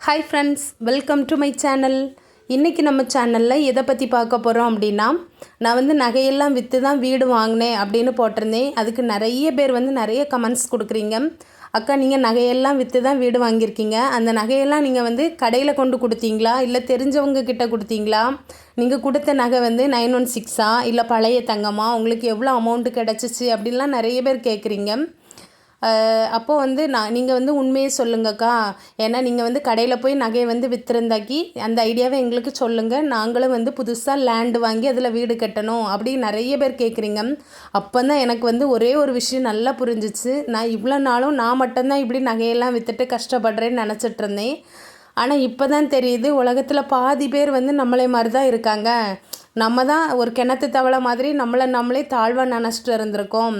Hi friends, welcome to my channel. இன்றைக்கி நம்ம சேனலில் எதை பற்றி பார்க்க போகிறோம் அப்படின்னா, நான் வந்து நகையெல்லாம் விற்று தான் வீடு வாங்கினேன் அப்படின்னு போட்டிருந்தேன். அதுக்கு நிறைய பேர் வந்து நிறைய கமெண்ட்ஸ் கொடுக்குறீங்க. அக்கா, நீங்கள் நகையெல்லாம் விற்று தான் வீடு வாங்கியிருக்கீங்க, அந்த நகையெல்லாம் நீங்கள் வந்து கடையில் கொண்டு கொடுத்தீங்களா, இல்லை தெரிஞ்சவங்க கிட்ட கொடுத்தீங்களா, நீங்கள் கொடுத்த நகை வந்து 916 இல்லை பழைய தங்கமா, உங்களுக்கு எவ்வளோ அமௌண்ட்டு கிடச்சிச்சு அப்படின்லாம் நிறைய பேர் கேட்குறீங்க. அப்போது வந்து நீங்கள் வந்து உண்மையை சொல்லுங்கக்கா, ஏன்னா நீங்கள் வந்து கடையில் போய் நகையை வந்து விற்றுருந்தாக்கி அந்த ஐடியாவை எங்களுக்கு சொல்லுங்கள், நாங்களும் வந்து புதுசாக லேண்டு வாங்கி அதில் வீடு கட்டணும் அப்படின்னு நிறைய பேர் கேட்குறீங்க. அப்போ தான் எனக்கு வந்து ஒரே ஒரு விஷயம் நல்லா புரிஞ்சிச்சு. நான் இவ்வளோ நாளும் நான் மட்டும்தான் இப்படி நகையெல்லாம் விற்றுட்டு கஷ்டப்படுறேன்னு நினச்சிட்டு இருந்தேன். ஆனால் இப்போ தான் தெரியுது, உலகத்தில் பாதி பேர் வந்து நம்மளே மாதிரி தான் இருக்காங்க. நம்ம தான் ஒரு கிணத்து தவளை மாதிரி நம்மளே தாழ்வாக நினச்சிட்டு இருந்திருக்கோம்.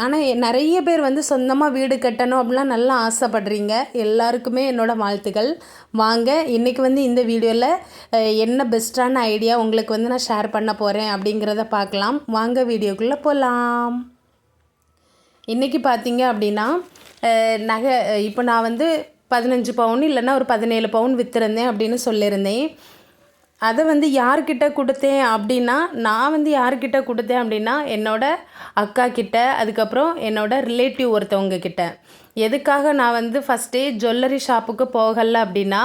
ஆனால் நிறைய பேர் வந்து சொந்தமாக வீடு கட்டணும் அப்படிலாம் நல்லா ஆசைப்படுறீங்க. எல்லாருக்குமே என்னோடய வாழ்த்துக்கள். வாங்க, இன்றைக்கி வந்து இந்த வீடியோவில் என்ன பெஸ்ட்டான ஐடியா உங்களுக்கு வந்து நான் ஷேர் பண்ண போகிறேன் அப்படிங்கிறத பார்க்கலாம். வாங்க வீடியோக்குள்ளே போகலாம். இன்றைக்கி பார்த்தீங்க அப்படின்னா, நகை இப்போ நான் வந்து 15 பவுன் இல்லைன்னா ஒரு 17 பவுன் விற்றுருந்தேன் அப்படின்னு சொல்லியிருந்தேன். அதை வந்து யார்கிட்ட கொடுத்தேன் அப்படின்னா, நான் வந்து யார்கிட்ட கொடுத்தேன் அப்படின்னா, என்னோடய அக்கா கிட்ட, அதுக்கப்புறம் என்னோடய ரிலேட்டிவ் ஒருத்தவங்க கிட்ட. எதுக்காக நான் வந்து ஃபஸ்ட்டே ஜுவல்லரி ஷாப்புக்கு போகலை அப்படின்னா,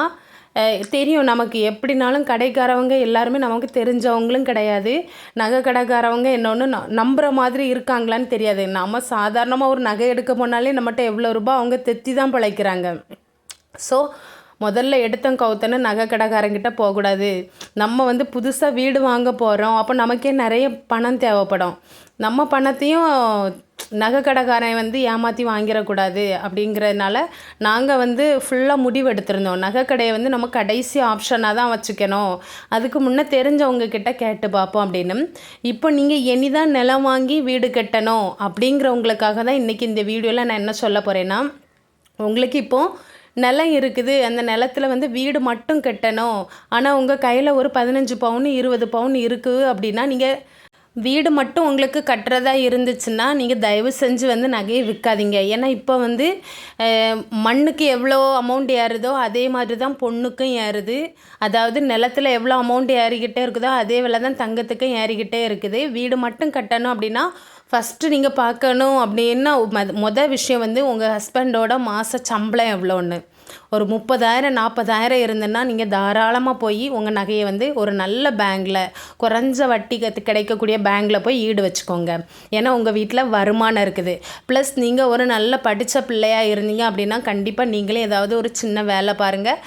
தெரியும் நமக்கு எப்படினாலும் கடைக்காரவங்க எல்லாருமே நமக்கு தெரிஞ்சவங்களும் கிடையாது. நகை கடைக்காரவங்க இன்னொன்று நம்புகிற மாதிரி இருக்காங்களான்னு தெரியாது. நம்ம சாதாரணமாக ஒரு நகை எடுக்க போனாலே நம்மகிட்ட எவ்வளோ ரூபாய் அவங்க தெத்தி தான் பிழைக்கிறாங்க. ஸோ முதல்ல எடுத்தோம் கவுத்தன்னு நகை கடைக்காரங்கிட்ட போகக்கூடாது. நம்ம வந்து புதுசாக வீடு வாங்க போகிறோம், அப்போ நமக்கே நிறைய பணம் தேவைப்படும். நம்ம பணத்தையும் நகை கடைக்காரன் வந்து ஏமாற்றி வாங்கிடக்கூடாது. அப்படிங்கிறதுனால நாங்கள் வந்து ஃபுல்லாக முடிவு எடுத்திருந்தோம், நகை கடையை வந்து நம்ம கடைசி ஆப்ஷனாக தான் வச்சுக்கணும், அதுக்கு முன்னே தெரிஞ்சவங்க கிட்ட கேட்டு பார்ப்போம் அப்படின்னு. இப்போ நீங்கள் இனிதான் நிலம் வாங்கி வீடு கட்டணும் அப்படிங்கிறவங்களுக்காக தான் இன்றைக்கி இந்த வீடியோவில் நான் என்ன சொல்ல போகிறேன்னா, உங்களுக்கு இப்போது நிலம் இருக்குது, அந்த நிலத்தில் வந்து வீடு மட்டும் கட்டணும், ஆனால் உங்கள் கையில் ஒரு 15 பவுன் 20 பவுன் இருக்குது அப்படின்னா, நீங்கள் வீடு மட்டும் உங்களுக்கு கட்டுறதா இருந்துச்சுன்னா நீங்கள் தயவு செஞ்சு வந்து நகையை விற்காதீங்க. ஏன்னா இப்போ வந்து மண்ணுக்கு எவ்வளோ அமௌண்ட் ஏறுதோ அதே மாதிரி தான் பொண்ணுக்கும் ஏறுது. அதாவது நிலத்தில் எவ்வளோ அமௌண்ட் ஏறிக்கிட்டே இருக்குதோ அதே விலை தான் தங்கத்துக்கும் ஏறிக்கிட்டே இருக்குது. வீடு மட்டும் கட்டணும் அப்படின்னா ஃபஸ்ட்டு நீங்கள் பார்க்கணும் அப்படின்னா மொதல் விஷயம் வந்து உங்கள் ஹஸ்பண்டோட மாத சம்பளம் எவ்வளோன்னு. ஒரு 30,000 40,000 இருந்ததுன்னா நீங்கள் தாராளமாக போய் உங்கள் நகையை வந்து ஒரு நல்ல பேங்கில், குறைஞ்ச வட்டி கிடைக்கக்கூடிய பேங்கில் போய் ஈடு வச்சுக்கோங்க. ஏன்னா உங்கள் வீட்டில் வருமானம் இருக்குது. ப்ளஸ் நீங்கள் ஒரு நல்ல படித்த பிள்ளையாக இருந்தீங்க அப்படின்னா கண்டிப்பாக நீங்களே ஏதாவது ஒரு சின்ன வேலை பாருங்கள்.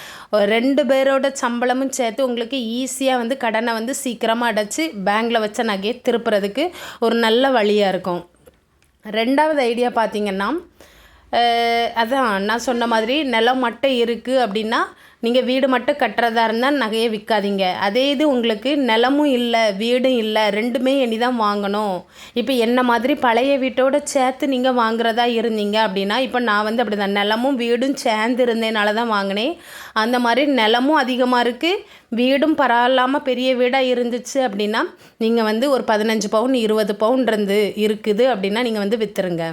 2 பேரோட சம்பளமும் சேர்த்து உங்களுக்கு ஈஸியாக வந்து கடனை வந்து சீக்கிரமாக அடைச்சி பேங்கில் வச்ச நகையை திருப்புறதுக்கு ஒரு நல்ல வழியாக இருக்கும். 2வது ஐடியா பார்த்திங்கன்னா, அதான் நான் சொன்ன மாதிரி நிலம் மட்டும் இருக்குது அப்படின்னா நீங்கள் வீடு மட்டும் கட்டுறதா இருந்தால் நகையை விற்காதீங்க. அதே இது உங்களுக்கு நிலமும் இல்லை வீடும் இல்லை, ரெண்டுமே இனி தான் வாங்கணும். இப்போ என்ன மாதிரி பழைய வீட்டோடு சேர்த்து நீங்கள் வாங்குறதா இருந்தீங்க அப்படின்னா, இப்போ நான் வந்து அப்படி தான் நிலமும் வீடும் சேர்ந்து இருந்தேனால தான் வாங்கினேன். அந்த மாதிரி நிலமும் அதிகமாக இருக்குது, வீடும் பரவாயில்லாமல் பெரிய வீடாக இருந்துச்சு அப்படின்னா நீங்கள் வந்து ஒரு 15 பவுன் 20 பவுன் இருக்குது அப்படின்னா நீங்கள் வந்து விற்றுருங்க.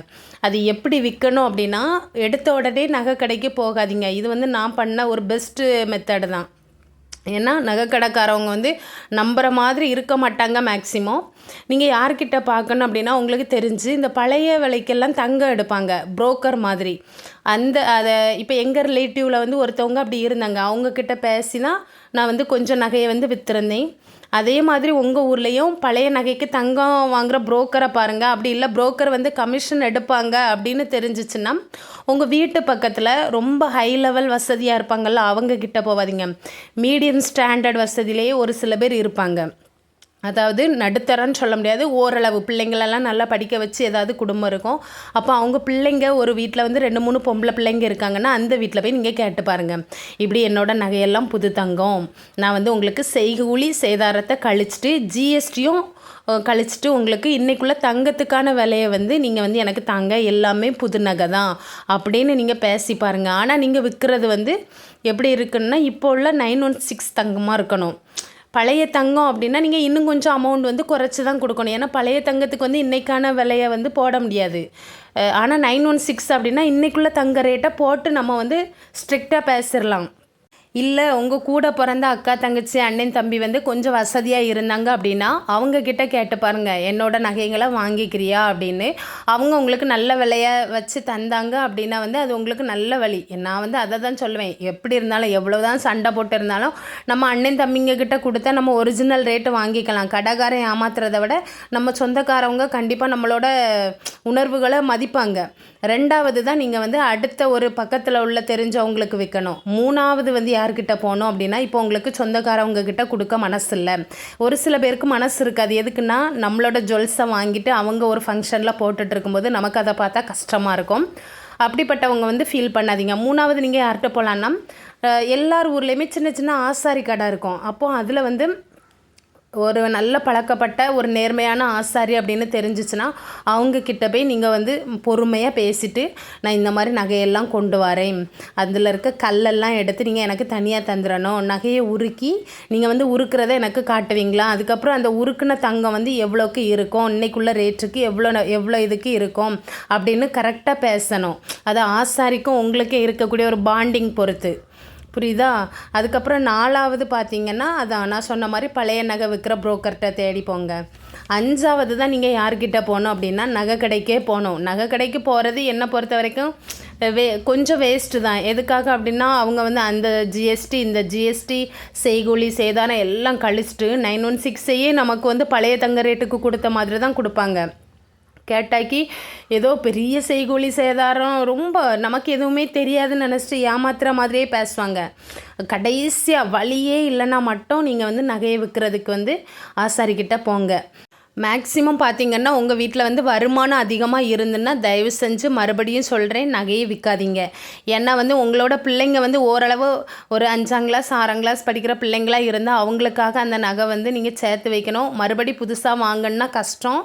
அது எப்படி விற்கணும் அப்படின்னா, எடுத்த உடனே நகை கடைக்கு போகாதீங்க. இது வந்து நான் பண்ண ஒரு பெஸ்ட்டு மெத்தடு தான். ஏன்னா நகை கடைக்காரவங்க வந்து நம்புகிற மாதிரி இருக்க மாட்டாங்க மேக்ஸிமம். நீங்கள் யார்கிட்ட பார்க்கணும் அப்படின்னா, உங்களுக்கு தெரிஞ்சு இந்த பழைய விலைக்கெல்லாம் தங்கம் எடுப்பாங்க, புரோக்கர் மாதிரி. அதை இப்போ எங்கள் ரிலேட்டிவில் வந்து ஒருத்தவங்க அப்படி இருந்தாங்க, அவங்கக்கிட்ட பேசி தான் நான் வந்து கொஞ்சம் நகையை வந்து விற்றுருந்தேன். அதே மாதிரி உங்கள் ஊர்லேயும் பழைய நகைக்கு தங்கம் வாங்குகிற புரோக்கரை பாருங்கள். அப்படி இல்லை புரோக்கர் வந்து கமிஷன் எடுப்பாங்க அப்படின்னு தெரிஞ்சிச்சுன்னா, உங்கள் வீட்டு பக்கத்தில் ரொம்ப ஹை லெவல் வசதியாக இருப்பாங்கள்ல, அவங்கக்கிட்ட போகாதீங்க. மீடியம் ஸ்டாண்டர்ட் வசதியிலேயே ஒரு சில பேர் இருப்பாங்க. அதாவது நடுத்தரன்னு சொல்ல முடியாது, ஓரளவு பிள்ளைங்களெல்லாம் நல்லா படிக்க வச்சு ஏதாவது குடும்பம் இருக்கும். அப்போ அவங்க பிள்ளைங்க ஒரு வீட்டில் வந்து 2-3 பொம்பளை பிள்ளைங்க இருக்காங்கன்னா அந்த வீட்டில் போய் நீங்கள் கேட்டு பாருங்கள், இப்படி என்னோடய நகையெல்லாம் புது தங்கம், நான் வந்து உங்களுக்கு செய்கூலி சேதாரத்தை கழிச்சிட்டு ஜிஎஸ்டியும் கழிச்சிட்டு உங்களுக்கு இன்றைக்குள்ளே தங்கத்துக்கான விலையை வந்து நீங்கள் வந்து எனக்கு தாங்க, எல்லாமே புது நகை தான் அப்படின்னு நீங்கள் பேசி பாருங்கள். ஆனால் நீங்கள் விற்கிறது வந்து எப்படி இருக்குன்னா, இப்போ உள்ள 916 தங்கமாக இருக்கணும். பழைய தங்கம் அப்படின்னா நீங்கள் இன்னும் கொஞ்சம் அமௌண்ட் வந்து குறைச்சி தான் கொடுக்கணும். ஏன்னா பழைய தங்கத்துக்கு வந்து இன்றைக்கான விலையை வந்து போட முடியாது. ஆனால் 916 அப்படின்னா இன்றைக்குள்ளே தங்க ரேட்டை போட்டு நம்ம வந்து ஸ்ட்ரிக்டாக பேசிடலாம். இல்லை உங்கள் கூட பிறந்த அக்கா தங்கச்சி அண்ணன் தம்பி வந்து கொஞ்சம் வசதியாக இருந்தாங்க அப்படின்னா அவங்கக்கிட்ட கேட்டு பாருங்கள், என்னோட நகைகளை வாங்கிக்கிறியா அப்படின்னு. அவங்க உங்களுக்கு நல்ல விலையை வச்சு தந்தாங்க அப்படின்னா வந்து அது உங்களுக்கு நல்ல வழி. நான் வந்து அதை தான் சொல்லுவேன். எப்படி இருந்தாலும் எவ்வளோ தான் சண்டை போட்டு இருந்தாலும் நம்ம அண்ணன் தம்பிங்க கிட்ட கொடுத்தா நம்ம ஒரிஜினல் ரேட்டு வாங்கிக்கலாம். கடைக்காரன் ஏமாத்துறதை விட நம்ம சொந்தக்காரவங்க கண்டிப்பாக நம்மளோட உணர்வுகளை மதிப்பாங்க. ரெண்டாவது தான் நீங்கள் வந்து அடுத்த ஒரு பக்கத்தில் உள்ள தெரிஞ்சவங்களுக்கு விற்கணும். மூணாவது வந்து யார்கிட்ட போகணும் அப்படின்னா, இப்போ உங்களுக்கு சொந்தக்காரவங்க கிட்ட கொடுக்க மனசு இல்லை. ஒரு சில பேருக்கு மனசு இருக்காது. எதுக்குன்னா நம்மளோட ஜுவல்ஸை வாங்கிட்டு அவங்க ஒரு ஃபங்க்ஷனில் போட்டுட்டு இருக்கும்போது நமக்கு அதை பார்த்தா கஷ்டமாக இருக்கும். அப்படிப்பட்டவங்க வந்து ஃபீல் பண்ணாதீங்க. மூணாவது நீங்கள் யார்கிட்ட போகலான்னா, எல்லார் ஊர்லேயுமே சின்ன சின்ன ஆசாரி கடை இருக்கும். அப்போது அதில் வந்து ஒரு நல்ல பழக்கப்பட்ட ஒரு நேர்மையான ஆசாரி அப்படின்னு தெரிஞ்சிச்சுன்னா அவங்கக்கிட்ட போய் நீங்கள் வந்து பொறுமையாக பேசிவிட்டு, நான் இந்த மாதிரி நகையெல்லாம் கொண்டு வரேன், அதில் இருக்க கல்லெல்லாம் எடுத்து நீங்கள் எனக்கு தனியாக தந்துடணும், நகையை உருக்கி நீங்கள் வந்து உருக்கிறத எனக்கு காட்டுவீங்களா, அதுக்கப்புறம் அந்த உருக்குன தங்கம் வந்து எவ்வளோக்கு இருக்கும், இன்றைக்குள்ள ரேட்டுக்கு எவ்வளோ இதுக்கு இருக்கும் அப்படின்னு கரெக்டாக பேசணும். அது ஆசாரிக்கும் உங்களுக்கே இருக்கக்கூடிய ஒரு பாண்டிங் பொறுத்து. புரியுதா? அதுக்கப்புறம் 4வது பார்த்தீங்கன்னா, அதான் நான் சொன்ன மாதிரி பழைய நகை விற்கிற புரோக்கர்கிட்ட தேடி போங்க. 5வது தான் நீங்கள் யார்கிட்ட போகணும் அப்படின்னா, நகை கடைக்கே போகணும். நகை கடைக்கு போகிறது என்னை பொறுத்த வரைக்கும் கொஞ்சம் வேஸ்ட்டு தான். எதுக்காக அப்படின்னா, அவங்க வந்து அந்த ஜிஎஸ்டி இந்த ஜிஎஸ்டி செய்கூலி சேதாரம் எல்லாம் கழிச்சிட்டு 916ஐயே நமக்கு வந்து பழைய தங்க ரேட்டுக்கு கொடுத்த மாதிரி தான் கொடுப்பாங்க. கேட்டாக்கி ஏதோ பெரிய செய்கூலி சேதாரம் ரொம்ப நமக்கு எதுவுமே தெரியாதுன்னு நினச்சிட்டு ஏமாத்துகிற மாதிரியே பேசுவாங்க. கடைசியாக வழியே இல்லைன்னா மட்டும் நீங்கள் வந்து நகையை விற்கிறதுக்கு வந்து ஆசாரிக்கிட்ட போங்க. மேக்ஸிமம் பார்த்திங்கன்னா உங்கள் வீட்டில் வந்து வருமானம் அதிகமாக இருந்துன்னா தயவு செஞ்சு மறுபடியும் சொல்கிறேன், நகையை விற்காதீங்க. ஏன்னா வந்து உங்களோட பிள்ளைங்க வந்து ஓரளவு ஒரு 5ஆம் கிளாஸ் 6ஆம் கிளாஸ் படிக்கிற பிள்ளைங்களாக இருந்தால் அவங்களுக்காக அந்த நகை வந்து நீங்கள் சேர்த்து வைக்கணும். மறுபடி புதுசாக வாங்கணுன்னா கஷ்டம்.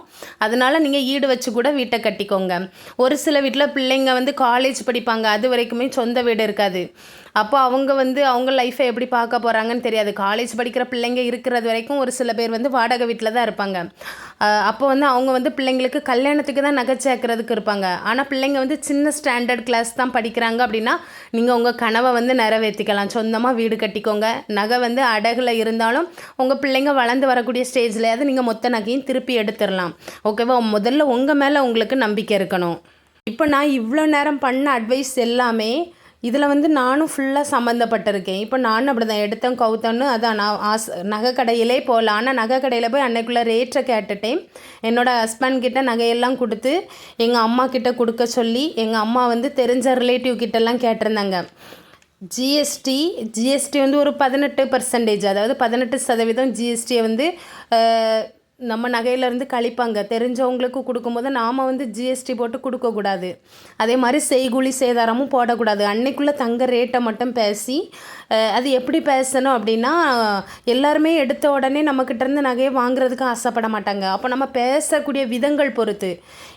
அதனால் நீங்கள் ஈடு வச்சு கூட வீட்டை கட்டிக்கோங்க. ஒரு சில வீட்டில் பிள்ளைங்க வந்து காலேஜ் படிப்பாங்க, அது வரைக்குமே சொந்த வீடு இருக்காது. அப்போ அவங்க வந்து அவங்க லைஃப்பை எப்படி பார்க்க போகிறாங்கன்னு தெரியாது. காலேஜ் படிக்கிற பிள்ளைங்க இருக்கிறது வரைக்கும் ஒரு சில பேர் வந்து வாடகை வீட்டில் தான் இருப்பாங்க. அப்போ வந்து அவங்க வந்து பிள்ளைங்களுக்கு கல்யாணத்துக்கு தான் நகை சேர்க்கறதுக்கு இருப்பாங்க. ஆனால் பிள்ளைங்க வந்து சின்ன ஸ்டாண்டர்ட் கிளாஸ் தான் படிக்கிறாங்க அப்படின்னா நீங்கள் உங்கள் கனவை வந்து நிறைவேற்றிக்கலாம். சொந்தமாக வீடு கட்டிக்கோங்க. நகை வந்து அடகுல இருந்தாலும் உங்கள் பிள்ளைங்க வளர்ந்து வரக்கூடிய ஸ்டேஜ்லையாவது நீங்கள் மொத்த நகையும் திருப்பி எடுத்துடலாம். ஓகேவா? முதல்ல உங்கள் மேலே உங்களுக்கு நம்பிக்கை இருக்கணும். இப்போ நான் இவ்வளோ நேரம் பண்ண அட்வைஸ் எல்லாமே இதில் வந்து நானும் ஃபுல்லாக சம்மந்தப்பட்டிருக்கேன். இப்போ நானும் அப்படி தான் எடுத்தேன் கவுத்தன்னு அதான் நான் நகை கடையிலே போகலாம். ஆனால் நகை கடையில் போய் அன்னைக்குள்ளே ரேட்டை கேட்டுட்டேன். என்னோடய ஹஸ்பண்ட் கிட்ட நகையெல்லாம் கொடுத்து எங்கள் அம்மா கிட்ட கொடுக்க சொல்லி எங்கள் அம்மா வந்து தெரிஞ்ச ரிலேட்டிவ் கிட்டெல்லாம் கேட்டிருந்தாங்க. ஜிஎஸ்டி வந்து ஒரு 18%, அதாவது 18% ஜிஎஸ்டியை வந்து நம்ம நகையிலேருந்து கழிப்பாங்க. தெரிஞ்சவங்களுக்கு கொடுக்கும்போது நாம் வந்து ஜிஎஸ்டி போட்டு கொடுக்கக்கூடாது. அதே மாதிரி செய்கூலி சேதாரமும் போடக்கூடாது. அன்னைக்குள்ளே தங்க ரேட்டை மட்டும் பேசி, அது எப்படி பேசணும் அப்படின்னா, எல்லாருமே எடுத்த உடனே நம்மக்கிட்டேருந்து நகையை வாங்குறதுக்கு ஆசைப்பட மாட்டாங்க. அப்போ நம்ம பேசக்கூடிய விதங்கள் பொறுத்து.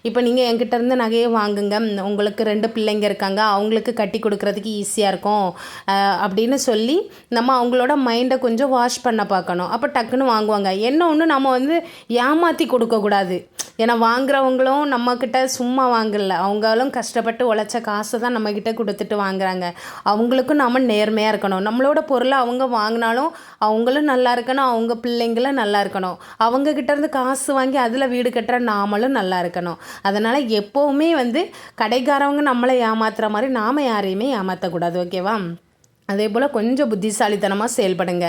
இப்போ நீங்கள் என்கிட்டேருந்து நகையை வாங்குங்க, உங்களுக்கு 2 பிள்ளைங்க இருக்காங்க, அவங்களுக்கு கட்டி கொடுக்குறதுக்கு ஈஸியாக இருக்கும் அப்படின்னு சொல்லி நம்ம அவங்களோட மைண்டை கொஞ்சம் வாஷ் பண்ண பார்க்கணும். அப்போ டக்குன்னு வாங்குவாங்க. என்ன ஒன்று, நம்ம வந்து ஏமாற்றி கொடுக்கக்கூடாது. ஏன்னா வாங்குறவங்களும் நம்மக்கிட்ட சும்மா வாங்கல, அவங்களும் கஷ்டப்பட்டு உழைச்ச காசை தான் நம்மக்கிட்ட கொடுத்துட்டு வாங்குறாங்க. அவங்களுக்கும் நம்ம நேர்மையாக இருக்கணும். நம்மளோட பொருளை அவங்க வாங்கினாலும் அவங்களும் நல்லா இருக்கணும், அவங்க பிள்ளைங்களும் நல்லா இருக்கணும். அவங்கக்கிட்டேருந்து காசு வாங்கி அதில் வீடு கட்டுற நாமளும் நல்லா இருக்கணும். அதனால் எப்போவுமே வந்து கடைக்காரவங்க நம்மளை ஏமாத்துகிற மாதிரி நாம் யாரையுமே ஏமாற்றக்கூடாது. ஓகேவா? அதே போல் கொஞ்சம் புத்திசாலித்தனமாக செயல்படுங்க.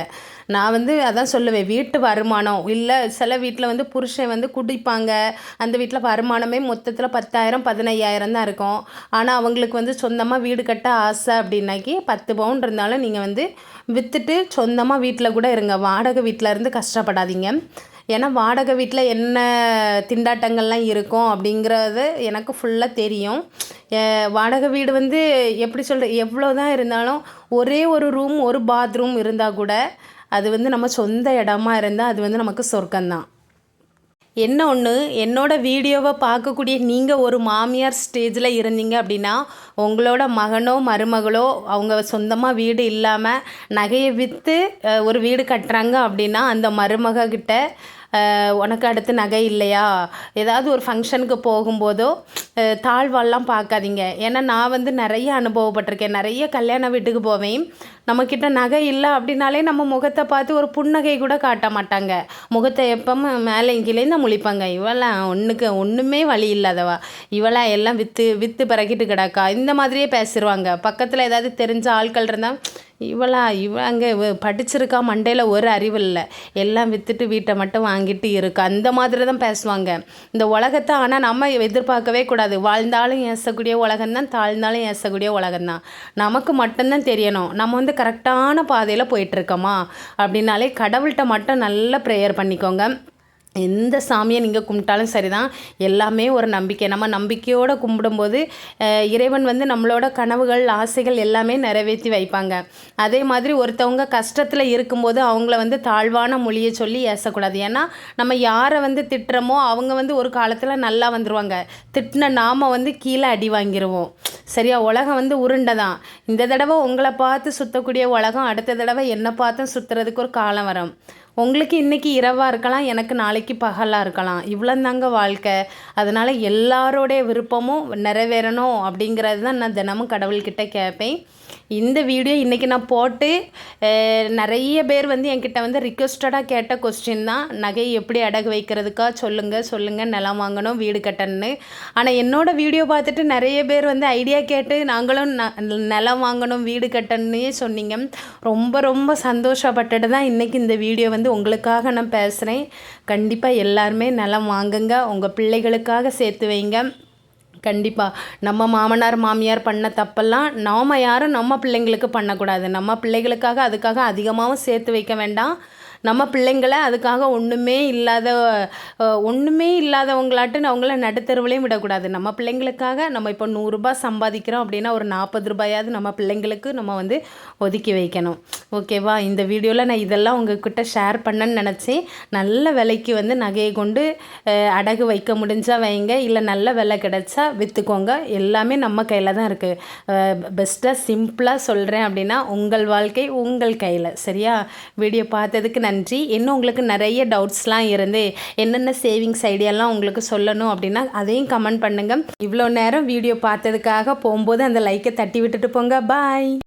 நான் வந்து அதான் சொல்லுவேன், வீட்டு வருமானம் இல்லை, சில வீட்டில் வந்து புருஷன் வந்து குடிப்பாங்க, அந்த வீட்டில் வருமானமே மொத்தத்தில் 10,000 15,000 தான் இருக்கும். ஆனால் அவங்களுக்கு வந்து சொந்தமாக வீடு கட்ட ஆசை அப்படின்னாக்கி 10 பவுன் இருந்தாலும் நீங்கள் வந்து விற்றுட்டு சொந்தமாக வீட்டில் கூட இருங்க. வாடகை வீட்டில் இருந்து கஷ்டப்படாதீங்க. ஏன்னா வாடகை வீட்டில் என்ன திண்டாட்டங்கள்லாம் இருக்கும் அப்படிங்கிறது எனக்கு ஃபுல்லாக தெரியும். வாடகை வீடு வந்து எப்படி சொல்கிறது, எவ்வளோ தான் இருந்தாலும் ஒரே ஒரு ரூம் ஒரு பாத்ரூம் இருந்தால் கூட அது வந்து நம்ம சொந்த இடமா இருந்தால் அது வந்து நமக்கு சொர்க்கம்தான். என்ன ஒன்று, என்னோடய வீடியோவை பார்க்கக்கூடிய நீங்கள் ஒரு மாமியார் ஸ்டேஜில் இருந்தீங்க அப்படின்னா, உங்களோட மகனோ மருமகளோ அவங்க சொந்தமாக வீடு இல்லாமல் நகையை விற்று ஒரு வீடு கட்டுறாங்க அப்படின்னா, அந்த மருமகிட்ட உனக்கு அடுத்து நகை இல்லையா, ஏதாவது ஒரு ஃபங்க்ஷனுக்கு போகும்போதோ தாழ்வாலாம் பார்க்காதீங்க. ஏன்னா நான் வந்து நிறைய அனுபவப்பட்டிருக்கேன். நிறைய கல்யாண வீட்டுக்கு போவேன். நம்மக்கிட்ட நகை இல்லை அப்படின்னாலே நம்ம முகத்தை பார்த்து ஒரு புன்னகை கூட காட்ட மாட்டாங்க. முகத்தை எப்பவும் மேலே கீழேன்னு முழிப்பாங்க. இவெல்லாம் ஒன்றுமே வழி இல்லாதவா, இவெல்லாம் எல்லாம் விற்று பிறக்கிட்டு கிடக்கா, இந்த மாதிரியே பேசிடுவாங்க. பக்கத்தில் ஏதாவது தெரிஞ்ச ஆட்கள் இருந்தால் இவங்க படிச்சிருக்கா, மண்டையில் ஒரு அறிவு இல்லை, எல்லாம் விற்றுட்டு வீட்டை மட்டும் வாங்கிட்டு இருக்கா, அந்த மாதிரி தான் பேசுவாங்க இந்த உலகத்தை. ஆனால் நம்ம எதிர்பார்க்கவே கூடாது. வாழ்ந்தாலும் ஏசக்கூடிய உலகம்தான், தாழ்ந்தாலும் ஏசக்கூடிய உலகம்தான். நமக்கு மட்டும்தான் தெரியணும் நம்ம வந்து கரெக்டான பாதையில் போயிட்டுருக்கோமா அப்படின்னாலே கடவுள்கிட்ட மட்டும் நல்லா ப்ரேயர் பண்ணிக்கோங்க. எந்த சாமியை நீங்கள் கும்பிட்டாலும் சரி தான், எல்லாமே ஒரு நம்பிக்கை. நம்ம நம்பிக்கையோடு கும்பிடும்போது இறைவன் வந்து நம்மளோட கனவுகள், ஆசைகள் எல்லாமே நிறைவேற்றி வைப்பாங்க. அதே மாதிரி ஒருத்தவங்க கஷ்டத்தில் இருக்கும்போது அவங்கள வந்து தாழ்வான மொழியை சொல்லி ஏசக்கூடாது. ஏன்னா நம்ம யாரை வந்து திட்டுறோமோ அவங்க வந்து ஒரு காலத்தில் நல்லா வந்துடுவாங்க. திட்டின நாம் வந்து கீழே அடி வாங்கிடுவோம். சரியா? உலகம் வந்து உருண்டை தான். இந்த தடவை உங்களை பார்த்து சுற்றக்கூடிய உலகம் அடுத்த தடவை என்னை பார்த்தும் சுற்றுறதுக்கு ஒரு காலம் வரும். உங்களுக்கு இன்றைக்கி இரவாக இருக்கலாம், எனக்கு நாளைக்கு பகலாக இருக்கலாம். இவ்வளோந்தாங்க வாழ்க்கை. அதனால் எல்லாரோடைய விருப்பமும் நிறைவேறணும் அப்படிங்கிறது தான் நான் தினமும் கடவுள்கிட்ட கேட்பேன். இந்த வீடியோ இன்றைக்கி நான் போட்டு நிறைய பேர் வந்து என்கிட்ட வந்து ரிக்வெஸ்டடாக கேட்ட கொஸ்டின் தான், நகை எப்படி அடகு வைக்கிறதுக்கா சொல்லுங்கள், நிலம் வாங்கணும், வீடு கட்டணுன்னு. ஆனால் என்னோடய வீடியோ பார்த்துட்டு நிறைய பேர் வந்து ஐடியா கேட்டு நாங்களும் நிலம் வாங்கணும், வீடு கட்டணுன்னே சொன்னீங்க. ரொம்ப ரொம்ப சந்தோஷப்பட்டுட்டு தான் இன்றைக்கி இந்த வீடியோ வந்து உங்களுக்காக நான் பேசுகிறேன். கண்டிப்பாக எல்லாருமே நிலம் வாங்குங்க, உங்கள் பிள்ளைகளுக்காக சேர்த்து வைங்க. கண்டிப்பாக நம்ம மாமனார் மாமியார் பண்ண தப்பெல்லாம் நாம் யாரும் நம்ம பிள்ளைங்களுக்கு பண்ணக்கூடாது. நம்ம பிள்ளைகளுக்காக அதுக்காக அதிகமாகவும் சேர்த்து வைக்க வேண்டாம். நம்ம பிள்ளைங்களை அதுக்காக ஒன்றுமே இல்லாதவங்களாட்டு அவங்கள நடுத்தருவிலையும் விடக்கூடாது. நம்ம பிள்ளைங்களுக்காக நம்ம இப்போ 100 ரூபாய் சம்பாதிக்கிறோம் அப்படின்னா ஒரு 40 ரூபாயாவது நம்ம பிள்ளைங்களுக்கு நம்ம வந்து ஒதுக்கி வைக்கணும். ஓகேவா? இந்த வீடியோவில் நான் இதெல்லாம் உங்கள்கிட்ட ஷேர் பண்ணேன்னு நினச்சேன். நல்ல விலைக்கு வந்து நகையை கொண்டு அடகு வைக்க முடிஞ்சால் வைங்க, இல்லை நல்ல விலை கிடச்சா விற்றுக்கோங்க. எல்லாமே நம்ம கையில் தான் இருக்குது. பெஸ்ட்டாக சிம்பிளாக சொல்கிறேன் அப்படின்னா உங்கள் வாழ்க்கை உங்கள் கையில். சரியா? வீடியோ பார்த்ததுக்கு நன்றி. இன்னும் உங்களுக்கு நிறைய டவுட்ஸ்லாம் இருந்து என்னென்ன சேவிங்ஸ் ஐடியாலாம் உங்களுக்கு சொல்லணும் அப்படின்னா அதையும் கமெண்ட் பண்ணுங்கள். இவ்வளோ நேரம் வீடியோ பார்த்ததுக்காக போகும்போது அந்த லைக்கை தட்டி விட்டுட்டு போங்க. பாய்.